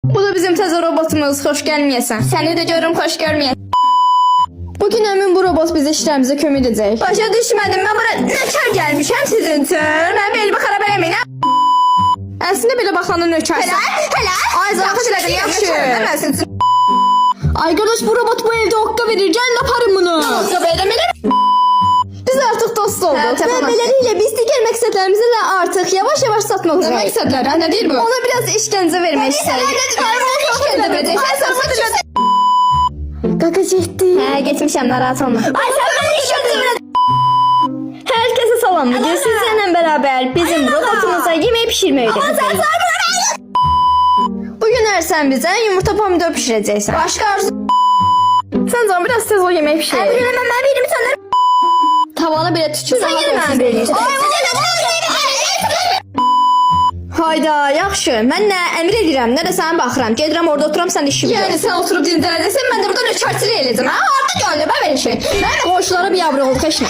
Bu da bizim təzə robotumuz. Xoş gəlməyəsən. Səni də görüm xoş görməyəsən. Bugün əmin bu robot bizə işlərimizə kömək edəcək. Başa düşmədim. Mən bura nökər gəlmişəm sizin üçün. Mən belimi xarab eləməyin. Əslində belə baxanda nökərsən. Hələ. Ay zarafat elədim, yaxşı. Ay qardaş, bu robot bu evdə oqqa verir. Gəlin aparın bunu. Oqqa verəm. Biz artıq dost olduq. Və beləliklə biz digər məqsədlərimizə də artıq yavaş-yavaş satmaq üzrəyik. Məqsədlər, nə deyir bu? Ona biraz işgəncə vermək istəyirik. İşgəncə verəcək. Qaqa getdi. Hə, getmişəm, narahat olma. Ay sən məni işgəncə verəcək. Hər kəsə salam. Bugün sizlərlə bərabər bizim robotumuza yemək pişirmək öyrədəcəyik. Bugün sən bizə yumurta pomidor pişirəcəksən. Başqa arzu. Sən canım biraz tez o yemək pişir. Mən verim sənə. Tavanı belə tükür. Sən yenə mənə verirsən. Hayda, yaxşı. Mən nə əmr edirəm, nə də sənə baxıram. Gedirəm orada oturam, sən işimi gör. Yəni sən oturub dincələcəksən, mən də burada nökərçilik eləyəcəm. Ha, orada gönlüm, belə şey. Mən qonşulara bir yavru olduq, heç nə.